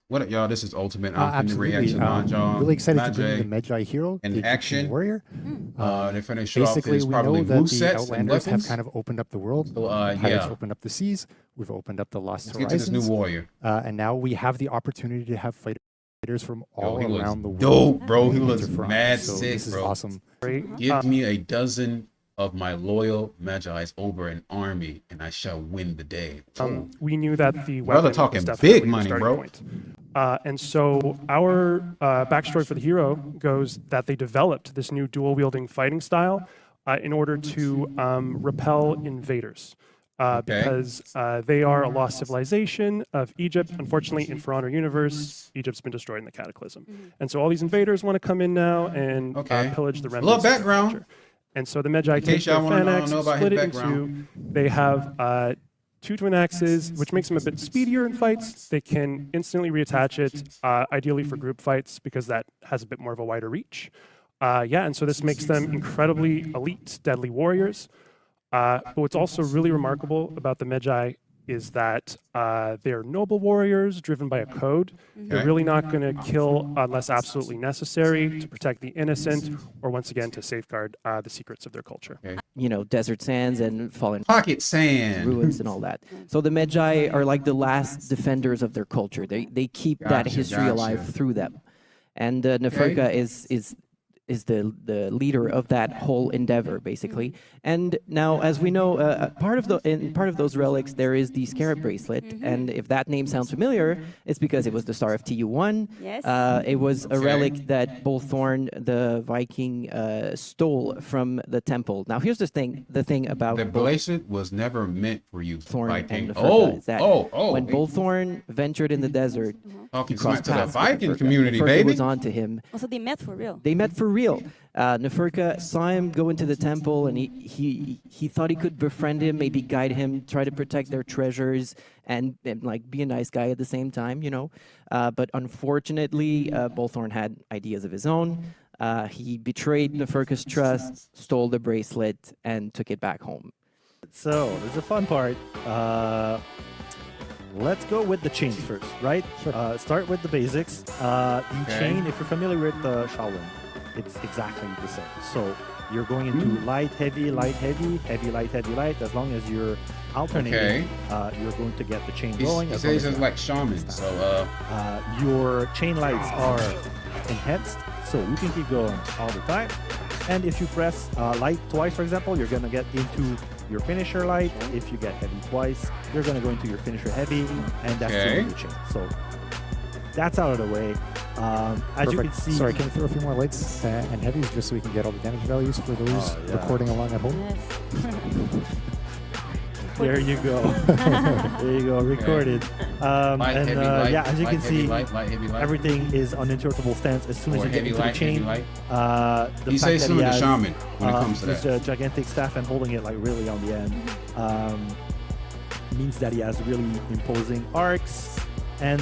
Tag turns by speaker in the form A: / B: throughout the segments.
A: What up, y'all? This is Ultimate. I'm the
B: Absolutely.
A: reaction on y'all.
B: Really excited to bring
A: Magi
B: the Magi hero,
A: in
B: the Egyptian
A: action.
B: warrior.
A: They're finna show off
B: Basically,
A: his
B: we
A: probably
B: know that the
A: movesets and
B: Outlanders have
A: weapons.
B: kind of opened up the world.
A: So,
B: The Pirates
A: yeah.
B: opened up the seas. We've opened up the Lost
A: Let's get to this new
B: Horizons.
A: warrior.
B: And now we have the opportunity to have fighters from all
A: Yo, he
B: around the
A: looks
B: world.
A: dope, bro. He looks
B: interfering.
A: mad
B: So
A: sick,
B: this is
A: bro.
B: awesome.
A: Give me a dozen of my loyal Magi's over an army, and I shall win the day.
C: We knew that the
A: Brother
C: weapon
A: talking
C: was definitely
A: big
C: the
A: money,
C: starting
A: bro.
C: point. And so our backstory for the hero goes that they developed this new dual-wielding fighting style in order to repel invaders. Because they are a lost civilization of Egypt. Unfortunately, in For Honor universe, Egypt's been destroyed in the Cataclysm. And so all these invaders want to come in now and pillage the remnants.
A: A little background.
C: And so the Magi take
A: case
C: their
A: y'all wanna
C: Fanax,
A: know about
C: split
A: his
C: it into,
A: background.
C: they have two twin axes, which makes them a bit speedier in fights. They can instantly reattach it, ideally for group fights, because that has a bit more of a wider reach. And so this makes them incredibly elite, deadly warriors. But what's also really remarkable about the Magi is that they're noble warriors driven by a code. They're really not going to kill unless absolutely necessary to protect the innocent or, once again, to safeguard the secrets of their culture.
D: You know, desert sands and fallen
A: Pocket sand.
D: ruins and all that. So the Magi are like the last defenders of their culture. They keep that history alive through them. And Neferka is the leader of that whole endeavor, basically. And now, as we know, part of those relics there is the scarab bracelet, and if that name sounds familiar, it's because it was the Star of TU1.
E: Yes.
D: It was a relic that Bolthorn, the Viking, stole from the temple. Now, here's the thing about
A: The bracelet was never meant for you,
D: Bolthorn and
A: Viking.
D: Neferka, is that when
A: Hey,
D: Bolthorn ventured in the desert,
A: talking
D: he crossed
A: to the
D: paths with
A: Viking
D: Neferka.
A: community,
D: Neferka
A: baby.
D: was on to him.
E: Also, they met for real.
D: They met for real. Neferka saw him go into the temple, and he thought he could befriend him, maybe guide him, try to protect their treasures, and like be a nice guy at the same time, you know. But unfortunately, Bolthorn had ideas of his own. He betrayed Neferka's trust, stole the bracelet, and took it back home.
F: So there's a fun part. Let's go with the chains first, right?
B: Sure.
F: Start with the basics. The chain, if you're familiar with Shaolin, it's exactly the same. So you're going into light, heavy, light, heavy, heavy, light, heavy, light. As long as you're alternating, you're going to get the chain going.
A: He says it's like shaman, so
F: your chain lights are enhanced, so you can keep going all the time. And if you press light twice, for example, you're gonna get into your finisher light. If you get heavy twice, you're gonna go into your finisher heavy, and that's the new chain. So that's out of the way. As you can see,
B: Sorry, can you throw a few more lights and heavies just so we can get all the damage values for those recording along at home?
E: Yes.
F: there you go. There you go, recorded.
A: light,
F: And
A: heavy, light,
F: yeah, as you
A: light,
F: can
A: heavy,
F: see,
A: light, heavy, light.
F: everything is uninterruptible stance as soon as
A: Or
F: you get
A: heavy
F: into the
A: light,
F: chain.
A: heavy
F: The
A: He
F: fact
A: says
F: that
A: similar to
F: has,
A: shaman when it comes to
F: this
A: that.
F: gigantic staff and holding it like really on the end means that he has really imposing arcs. And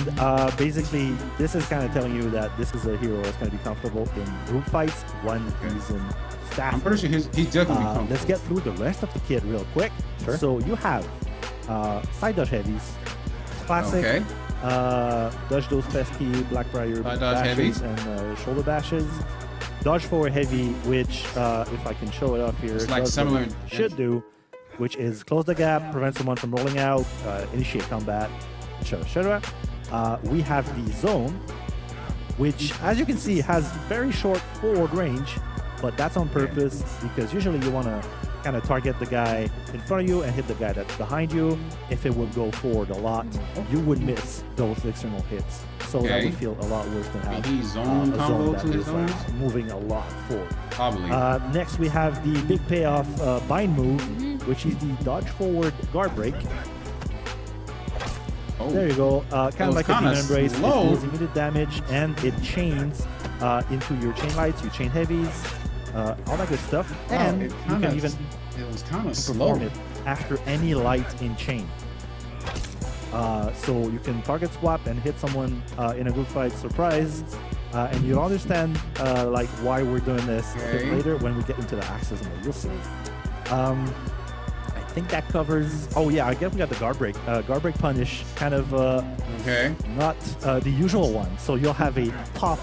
F: basically, this is kind of telling you that this is a hero that's going to be comfortable in group fights when he's in staff.
A: I'm pretty sure he's definitely comfortable.
F: Let's get through the rest of the kit real quick.
B: Sure.
F: So you have side dodge heavies, classic, dodge those pesky Blackbriar
A: Side dodge
F: bashes
A: heavies.
F: and shoulder bashes. Dodge forward heavy, which if I can show it up here,
A: It's like
F: does
A: similar-
F: what it should do, which is close the gap, prevent someone from rolling out, initiate combat, etc. We have the zone, which, as you can see, has very short forward range, but that's on purpose because usually you want to kind of target the guy in front of you and hit the guy that's behind you. If it would go forward a lot, you would miss those external hits. So that would feel a lot worse than having
A: He zone
F: a
A: combo
F: zone that
A: to his
F: is like
A: zones?
F: moving a lot forward.
A: Probably.
F: Next, we have the big payoff bind move, which is the dodge forward guard break. There you go. Kind of like a demon embrace. It deals immediate damage and it chains into your chain lights, your chain heavies, all that good stuff. And you can even
A: it was kind of
F: perform
A: slow.
F: it after any light in chain. So you can target swap and hit someone in a group fight surprise. And you'll understand like why we're doing this a bit later when we get into the axes and you'll see. I think that covers. Oh yeah, I guess we got the guard break. Guard break punish, kind of
A: Okay.
F: not the usual one. So you'll have a top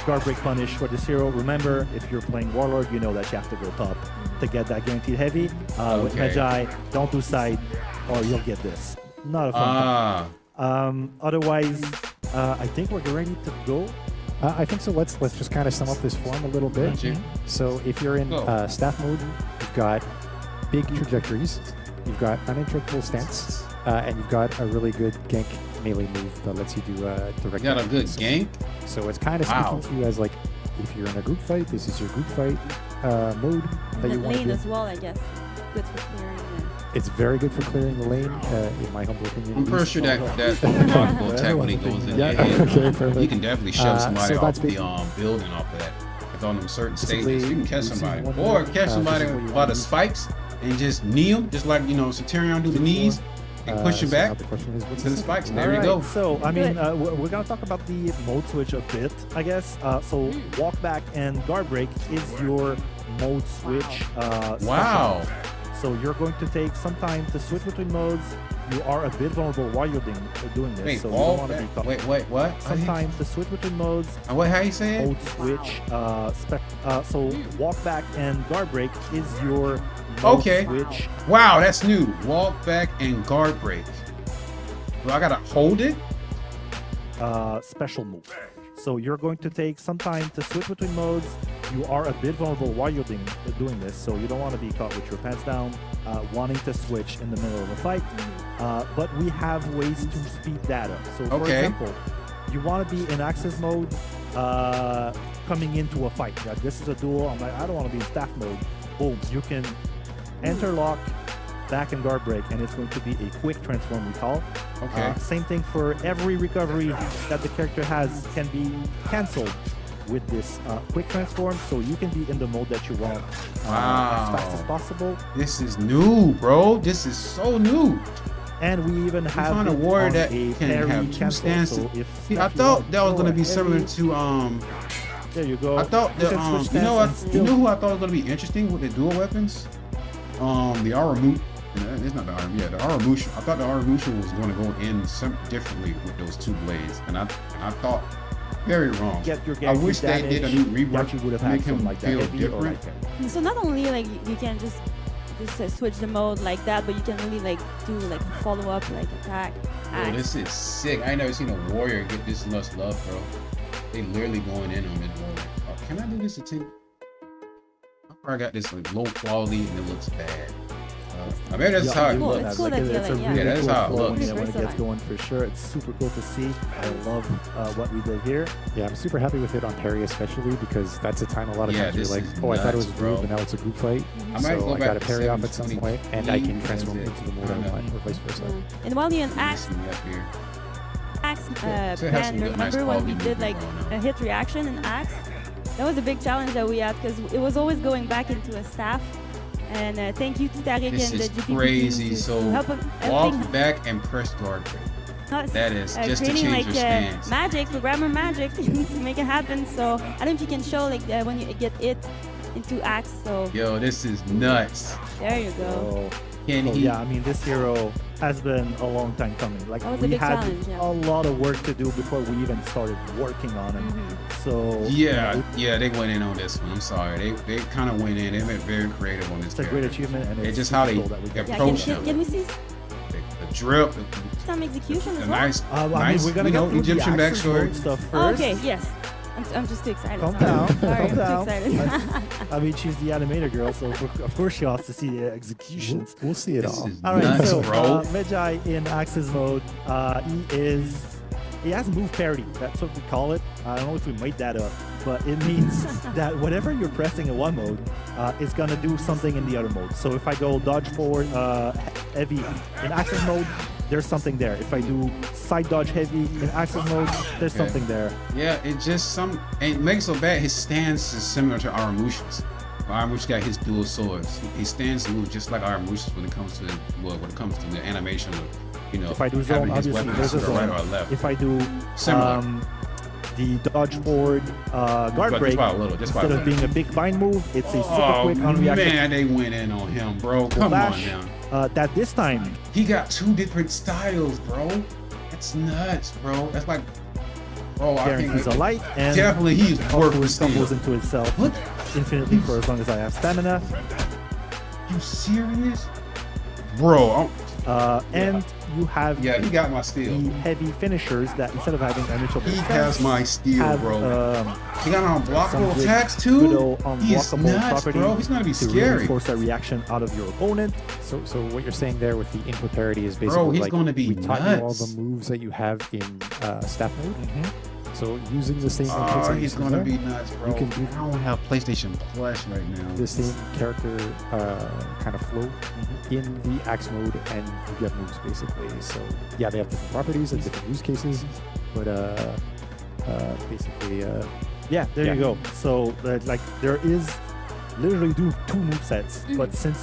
F: guard break punish for this hero. Remember, if you're playing Warlord, you know that you have to go top to get that guaranteed heavy. With Magi, don't do side, or you'll get this. Not a fun time. Otherwise, I think we're ready to go.
B: I think so. Let's just kind of sum up this form a little bit. So if you're in staff mode, you've got big trajectories, you've got uninterruptible stance, and you've got a really good gank melee move that lets you do direct.
A: You got a good gank?
B: So it's kind of speaking to you as like, if you're in a group fight, this is your group fight mode that
E: The
B: you want to
E: lane
B: do.
E: as well, I guess. Good for clearing.
B: It's very good for clearing the lane, in my humble opinion.
A: I'm pretty sure that tactical attack when he goes in there,
B: okay, perfect.
A: you can definitely shove somebody
B: so
A: off
B: that's
A: the
B: big-
A: building off of that. If on them certain
B: Basically,
A: stages, you can catch
B: we've seen
A: somebody,
B: one
A: or
B: move,
A: catch somebody
B: this is what you
A: by
B: wanna
A: the
B: do.
A: spikes and just knee him, just like Centurion do the knees and push him
B: so now
A: back
B: the question is, what's
A: to the
B: the
A: spikes.
B: second?
A: There you
F: Alright,
A: go.
F: So, I mean, we're going to talk about the mode switch a bit, I guess. So, walk back and guard break is your mode switch.
A: Wow.
F: So, you're going to take some time to switch between modes. You are a bit vulnerable while you're doing this.
A: Wait,
F: so, you don't want to be caught.
A: wait, what?
F: Some time to switch between modes.
A: What? How you say it?
F: Mode switch. So, walk back and guard break is your mode
A: Okay.
F: switch.
A: Wow, that's new. Walk back and guard break. Do I gotta hold it?
F: Special move. So you're going to take some time to switch between modes. You are a bit vulnerable while you're doing this, so you don't want to be caught with your pants down, wanting to switch in the middle of a fight. But we have ways to speed that up. So for example, you want to be in access mode coming into a fight. Like, this is a duel. I'm like, I don't want to be in staff mode. Boom, you can enter lock, back and guard break, and it's going to be a quick transform, we call.
A: Okay.
F: Same thing for every recovery that the character has can be cancelled with this quick transform, so you can be in the mode that you want as fast as possible.
A: This is new, bro. This is so new.
F: And we even have
A: found a
F: it
A: warrior
F: on
A: that
F: a
A: can
F: parry
A: have two
F: cancel.
A: stances.
F: So if
A: See, I
F: you
A: thought
F: want
A: that was
F: go
A: gonna be
F: ahead,
A: similar to
F: there you go.
A: I thought
F: You
A: that
F: can switch
A: you know
F: stance
A: what?
F: and
A: You know who I thought was gonna be interesting with the dual weapons? The Aramusha. It's not the Aramusha. Yeah, the Aramusha. I thought the Aramusha was going to go in some differently with those two blades, and I thought very wrong.
F: Get your
A: I wish they
F: damage,
A: did a new rework
F: that you would have
A: to
F: had
A: make him
F: something like that,
A: feel
F: heavy or
A: different.
F: like
E: So not only like you can just switch the mode like that, but you can really like do like follow up like attack.
A: Bro,
E: axe.
A: this is sick. I ain't never seen a warrior get this much love, bro. They literally going in on this warrior. Oh, can I do this at 10? I got this like low quality and it looks bad. I mean, that's how it
E: cool.
A: looks.
E: It's cool that
F: it's a
E: yeah.
F: really
A: Yeah, that's
F: cool
A: how it
F: flow
A: looks.
F: when it gets
E: Versatile.
F: going for sure. It's super cool to see. I love what we did here.
B: Yeah, I'm super happy with it on parry, especially because that's a time a lot of
A: Yeah,
B: times you're
A: this
B: like,
A: is
B: oh, I thought it was a
A: nuts,
B: group,
A: bro.
B: but now it's a group fight.
A: I might
B: So
A: go
B: I
A: back
B: got to
A: to
B: parry off at some
A: 720p,
B: point, and I can transform
A: that's it.
B: into the mode I
A: I know.
B: want, or vice versa.
E: And while you're in axe,
A: See me up here.
E: axe
A: So it has some
E: pan,
A: good, nice
E: remember when we
A: quality
E: did like
A: movement going on.
E: a hit reaction in axe? That was a big challenge that we had because it was always going back into a staff. And thank you to Tariq
A: This
E: and the
A: is
E: GP
A: crazy.
E: to
A: So
E: help
A: walk
E: everything.
A: back and press guard break. That is just to
E: creating
A: change
E: like
A: your stance.
E: magic, programmer magic to make it happen. So I don't know if you can show like when you get it into axe. So
A: Yo, this is nuts.
E: there you go.
A: Can
F: So
A: he?
F: yeah, I mean, this hero has been a long time coming. Like,
E: That was a
F: we
E: big
F: had
E: challenge, yeah.
F: a lot of work to do before we even started working on him.
E: Mm-hmm.
F: So
A: Yeah, they went in on this one. I'm sorry. They kind of went in. They went very creative on this.
F: it's a great
A: character.
F: achievement, and
A: It's
F: it's
A: just
F: super
A: how they
F: cool that we get
E: Yeah,
A: approach
E: can we see
A: the drip,
E: some execution
A: the
E: as well?
A: nice,
F: I
A: nice,
F: mean, we're gonna
A: you know,
F: get through
A: Egyptian
F: the access mode
A: backstory.
F: stuff
E: Oh,
F: first.
E: okay, yes. I'm just too excited.
F: Calm
E: sorry.
F: down,
E: Sorry,
F: calm
E: I'm
F: down.
E: too excited.
F: I mean, she's the animator girl, so of course she wants to see the executions.
B: We'll see it
A: This
B: all.
A: is
F: All right,
A: nuts,
F: so
A: bro.
F: Magi in access mode, he has move parity. That's what we call it. I don't know if we made that up, but it means that whatever you're pressing in one mode is gonna do something in the other mode. So if I go dodge forward heavy in access mode, there's something there. If I do side dodge heavy in access mode, there's
A: Okay.
F: something there.
A: Yeah, it just it makes it so bad. His stance is similar to Aramusha's. Aramusha got his dual swords. His stance moves just like Aramusha's when it comes to the animation of, you know,
F: If I do zone,
A: having his
F: obviously
A: weapon
F: there's a
A: to the right
F: zone.
A: or left.
F: If I do
A: Similar.
F: the dodge forward guard
A: But
F: break,
A: just by a little, just by a
F: instead of
A: little.
F: being a big bind move, it's a super
A: Oh
F: quick unreactive.
A: man, they went in on him, bro. Come
F: Flash.
A: on now.
F: that this time
A: he got 2 different styles, bro. That's nuts, bro. That's like, bro, I
F: guarantees
A: think
F: a light, and
A: definitely he's worth the
F: stumbles
A: steal.
F: into itself
A: What?
F: infinitely for as long as I have stamina.
A: You serious, bro?
F: And you have
A: Yeah, he got my steal.
F: the heavy finishers that instead of having initial
A: He has my steal,
F: have,
A: bro. He got
F: some
A: unblockable
F: good
A: attacks too.
F: good
A: He's
F: unblockable
A: nuts,
F: property
A: bro. He's gonna be
F: to
A: scary.
F: reinforce that reaction out of your opponent.
B: So what you're saying there with the input parity is basically
A: Bro, he's
B: like
A: gonna be
B: we taught you all
A: nuts.
B: the moves that you have in staff mode. So using the same inputs that you
A: He's
B: see
A: gonna
B: there,
A: be nuts, bro.
B: you can do
A: I don't have PlayStation Plus right now.
B: the same character kind of flow in the axe mode, and you get moves basically. So yeah, they have different properties and different use cases, but basically
F: Yeah, there
B: Yeah.
F: you go. So like there is literally 2 move sets, but since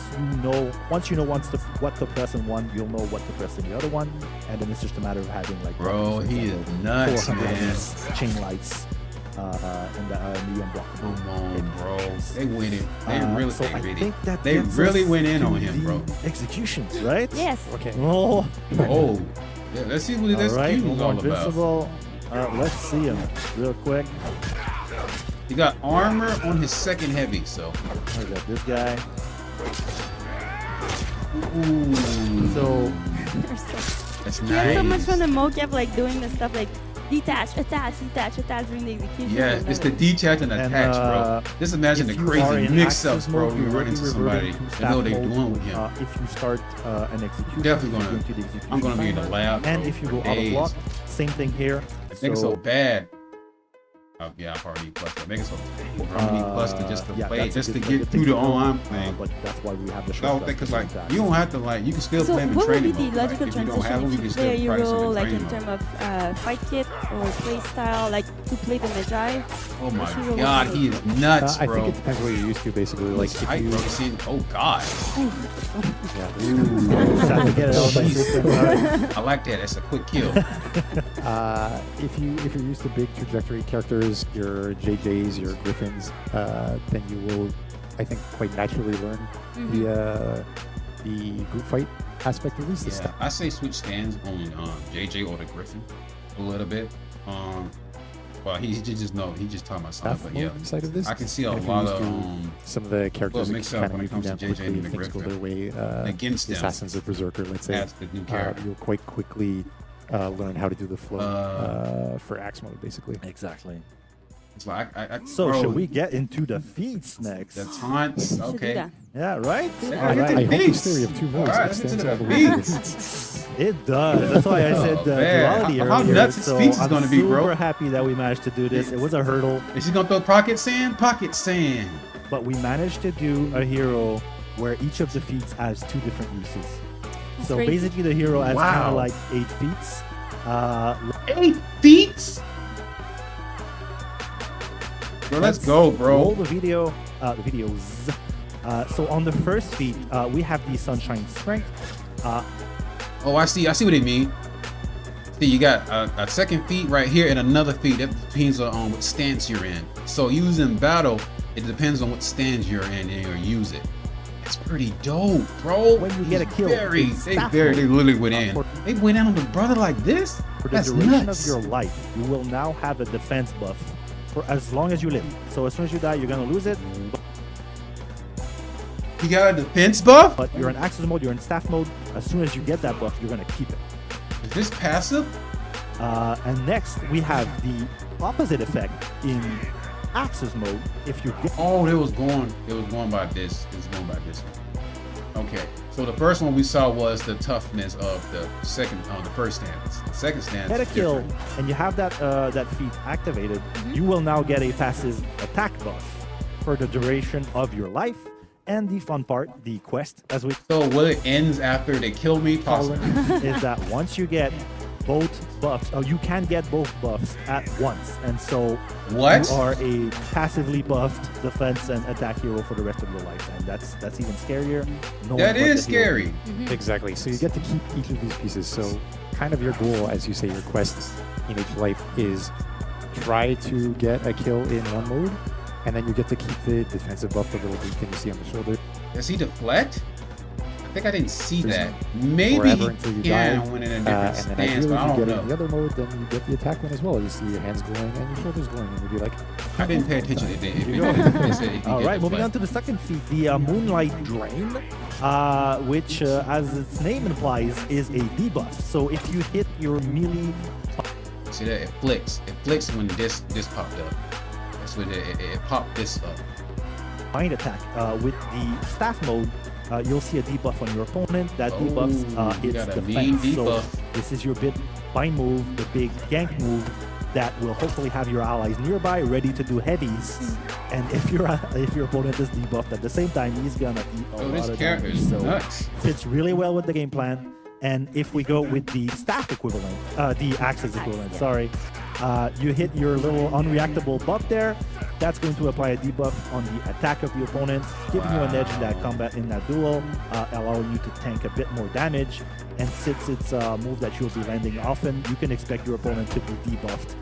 F: once you know what to press in one, you'll know what to press in the other one, and then it's just a matter of having like
A: Bro,
F: for
A: he is
F: example,
A: nuts,
F: 400
A: man.
F: chain lights and the unblockable.
A: Come on, bro. They went in.
F: So I think that
A: They
F: gets
A: really
F: us
A: went in
F: to
A: on him, bro.
F: the executions, right?
E: Yes.
B: okay.
F: Oh,
A: Oh, yeah, let's see what this
F: all right.
A: feud is all about.
F: Invincible. Let's see him real quick.
A: He got armor on his second heavy, so.
F: I got this guy.
A: Ooh.
F: So
A: That's
E: You have so much
A: nice.
E: fun in mocap, like doing the stuff like detach, attach, detach, attach during the execution.
A: Yeah,
E: I
A: it's
E: love
A: the
E: it.
A: detach and
F: And,
A: attach, bro. Just imagine the
F: if you are
A: crazy
F: in
A: mix-ups,
F: access
A: bro.
F: mode,
A: You
F: you're
A: run into somebody
F: reverting to
A: and know what
F: staff
A: they're
F: mode.
A: doing with him.
F: If you start an execution,
A: Definitely
F: if you
A: gonna-
F: go into the execution
A: I'm gonna be in the
F: timer,
A: lab,
F: and
A: bro,
F: if you
A: for
F: go out of
A: days.
F: block, same thing here.
A: Make it so bad. Oh, yeah, I've already clustered. Make it so bad, bro. I need cluster just to play,
F: that's a
A: just to
F: good
A: get through the
F: thing to do,
A: online thing.
F: but that's why we have the
A: I
F: short
A: don't think, cause like, you don't have to like, you can still
E: So
A: play them in
E: what would be
A: training
E: the
A: mode. Like,
E: logical
A: if you don't have
E: transition
A: them, you
E: if
A: can
E: you
A: still
E: play a
A: practice them
E: hero,
A: in
E: like
A: training
E: in
A: mode.
E: terms of fight kit or play style, like to play the Magi?
A: Oh my
E: hero would
A: god,
E: you
A: he is nuts,
B: I
A: bro.
B: think it depends what you're used to, basically. Like if
A: Tight,
B: you,
A: bro. See, oh god.
F: Time to get it out of my system. All right.
A: I like that. That's a quick kill.
B: if you're used to big trajectory characters, your JJs, your Griffins, then you will, I think, quite naturally learn the group fight aspect, at least the
A: Yeah,
B: stuff.
A: I say switch stands on JJ or the Griffin a little bit. Well, he just know he just taught my son,
B: Staff
A: but yeah,
B: mode side of this.
A: I can see a
B: And if you're
A: lot
B: used
A: of
B: to some of the characters that
A: mix
B: kind
A: up
B: of
A: when it
B: move
A: comes to
B: down
A: JJ
B: quickly,
A: and the
B: things go
A: Griffin.
B: their way.
A: Against
B: the
A: them.
B: Assassins of Berserker, let's say,
A: as the new character.
B: you'll quite quickly learn how to do the flow for axe mode, basically.
F: Exactly.
A: It's like
F: So
A: bro,
F: should we get into the feats next?
A: the taunts?
E: Should do
A: Okay.
E: that.
F: Yeah, right?
A: Yeah,
F: All
A: get
F: right.
A: the
B: I hope this
A: beats.
B: theory of two moves
A: All right, let's
B: extends
A: get
B: all
A: to
B: the
A: the
B: way to
A: beats.
F: It does. That's why I said
A: Oh, man.
F: duality
A: How
F: earlier.
A: nuts is
F: so
A: Feats is
F: I'm
A: gonna be, bro?
F: super happy that we managed to do this. It was a hurdle,
A: Is he gonna throw pocket sand? Pocket sand.
F: but we managed to do a hero where each of the feats has 2 different uses.
E: That's
F: So
E: crazy.
F: basically, the hero has kind
A: Wow.
F: of like 8 feats.
A: 8 feet. Bro, let's go,
F: Roll
A: bro.
F: the video, the videos. So on the first feat, we have the Sunshine Strength.
A: Oh, I see what they mean. See, you got a second feat right here and another feat. That depends on what stance you're in. So using battle, it depends on what stance you're in and you'll use it. That's pretty dope, bro.
F: When you get a kill,
A: they
F: it's staff
A: literally
F: mode.
A: went in.
F: For-
A: They went in on the brother like this.
F: For the
A: That's
F: duration
A: nuts.
F: of your life, you will now have a defense buff for as long as you live. So as soon as you die, you're gonna lose it.
A: You got a defense buff?
F: But you're in Axis mode, you're in Staff mode. As soon as you get that buff, you're gonna keep it.
A: Is this passive?
F: And next, we have the opposite effect in Axis mode. If you get
A: Oh, it was going by this. It was going by this one. Okay. So the first one we saw was the toughness of the first stance. The second stance
F: a
A: is
F: kill
A: different.
F: and you have that that feat activated, you will now get a passive attack buff for the duration of your life. And the fun part, the quest, as we
A: So will it ends after they kill me?
F: call
A: Possibly.
F: it, is that once you get both buffs, you can get both buffs at once, and so
A: What?
F: you are a passively buffed defense and attack hero for the rest of your life, and that's even scarier. No
A: That
F: one but
A: is
F: the hero.
A: scary.
B: Exactly. So you get to keep each of these pieces. So kind of your goal, as you say, your quest in each life is try to get a kill in one mode, and then you get to keep the defensive buff, the little beacon you see on the shoulder.
A: Does he deflect? I think I didn't see
B: There's
A: that. Maybe
B: forever until you die.
A: when in a different
B: And then
A: stance,
B: ideally,
A: but
B: if
A: I
B: you
A: don't
B: get it
A: know.
B: in the other mode, then you get the attack one as well. You see your hands glowing and your shoulders glowing, and you'll be like,
A: I didn't pay attention to that.
F: All right, moving on to the second feat, the Moonlight Drain, which, as its name implies, is a debuff. So if you hit your melee...
A: See that? It flicks. It flicks when this popped up. That's when it popped this up.
F: Bind attack. With the staff mode, you'll see a debuff on your opponent. That debuffs its defense. So this is your big bind move, the big gank move that will hopefully have your allies nearby, ready to do heavies. And if your opponent is debuffed at the same time, he's gonna eat a lot of damage. So
A: nuts.
F: Fits really well with the game plan. And if we go with the staff equivalent, the axis equivalent, sorry, you hit your little unreactable buff there. That's going to apply a debuff on the attack of the opponent, giving you an edge in that combat, in that duel, allowing you to tank a bit more damage. And since it's a move that you'll be landing often, you can expect your opponent to be debuffed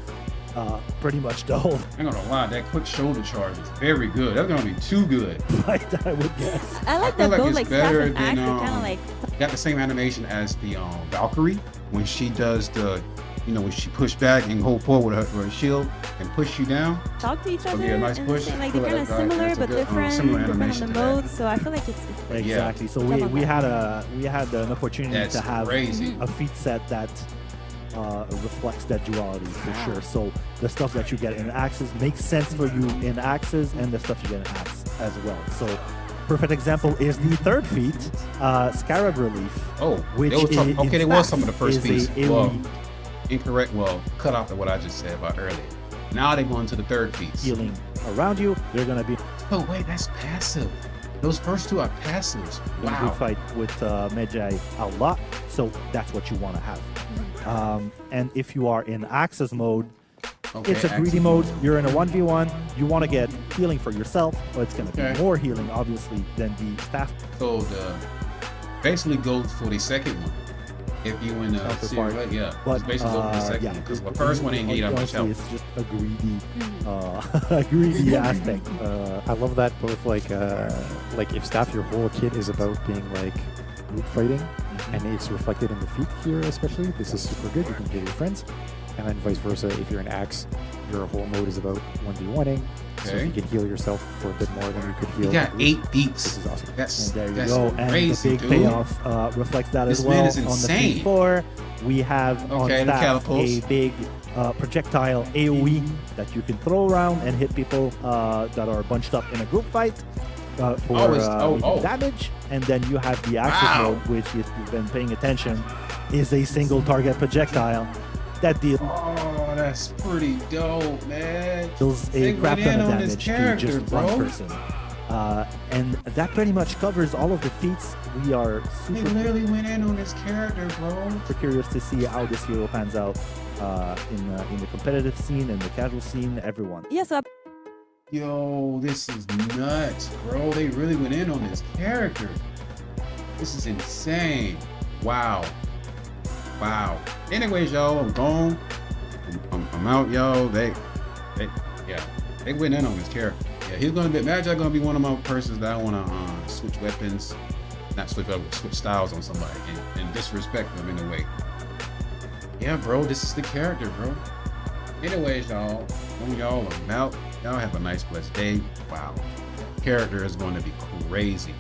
F: pretty much the whole.
A: I'm gonna lie, that quick shoulder charge is very good. That's gonna be too good.
F: Fight, I would guess.
E: I like
A: feel
E: that both
A: it's
E: like staff
A: better
E: and axe.
A: than,
E: Kind of like.
A: got the same animation as the Valkyrie when she does the, when she push back and hold forward with her shield and push you down.
E: Talk to each other.
A: Be a nice
E: and
A: push.
E: like
A: I feel
E: they're kind of
A: like
E: similar
A: that's a
E: but
A: good,
E: different,
A: similar
E: depending on
A: animation
E: the
A: to that.
E: mode. So I feel like it's
F: Exactly. So
E: Jump on
F: we
E: that.
F: had an opportunity
A: That's
F: to have
A: crazy.
F: a feat set that reflects that duality for sure. So the stuff that you get in axes makes sense for you in axes, and the stuff you get in axe as well. So perfect example is the third feat, Scarab Relief.
A: Oh,
F: which
A: there was some of the first feats. Well,
F: AoE
A: incorrect. Well, cut off to what I just said about earlier. Now they're going to the third feats.
F: healing around you. They're gonna be
A: Oh wait, that's passive. Those first two are passives.
F: in a good fight with Medjay a lot. So that's what you want to have. And if you are in axes mode, it's a greedy mode. You're in a 1v1. You want to get healing for yourself. Well, it's going to be more healing, obviously, than the staff.
A: So basically goes for the second one. If you in the series,
F: But,
A: it's basically go for the second one because the first one ain't gave up much
F: honestly,
A: help.
F: it's just a greedy, a greedy aspect.
B: I love that both like if staff, your whole kit is about being like group fighting, and it's reflected in the feat here especially. This is super good. You can heal your friends, and then vice versa. If you're an axe, your whole mode is about 1v1ing. So if you can heal yourself for a bit more than you could heal.
A: You got 8 feats.
B: This is awesome.
A: That's
F: And there you
A: that's
F: go.
A: crazy,
F: And the big
A: dude.
F: payoff reflects that
A: This
F: as
A: man
F: well.
A: is
F: On the
A: insane.
F: feat 4, we have on
A: Okay, the
F: staff
A: catapults.
F: a big projectile AoE that you can throw around and hit people that are bunched up in a group fight for medium damage. And then you have the axis mode, which, if you've been paying attention, is a single target projectile that deals
A: Oh, that's pretty dope, man.
F: a crap ton of
A: on this
F: damage to just
A: character,
F: one
A: bro.
F: person. And that pretty much covers all of the feats. We are
A: They
F: super
A: literally went in on this character, bro.
F: curious to see how this hero pans out in the competitive scene and the casual scene. Everyone.
E: Yeah, so
A: Yo, this is nuts, bro. They really went in on this character. This is insane. Wow. Wow. Anyways, y'all, I'm gone. I'm out, y'all. They went in on this character. Yeah, he's gonna be Magi. Gonna be one of my persons that I wanna switch weapons, not switch styles on somebody and disrespect them in a way. Yeah, bro, this is the character, bro. Anyways, y'all, when y'all are out, y'all have a nice blessed day. Wow, character is going to be crazy.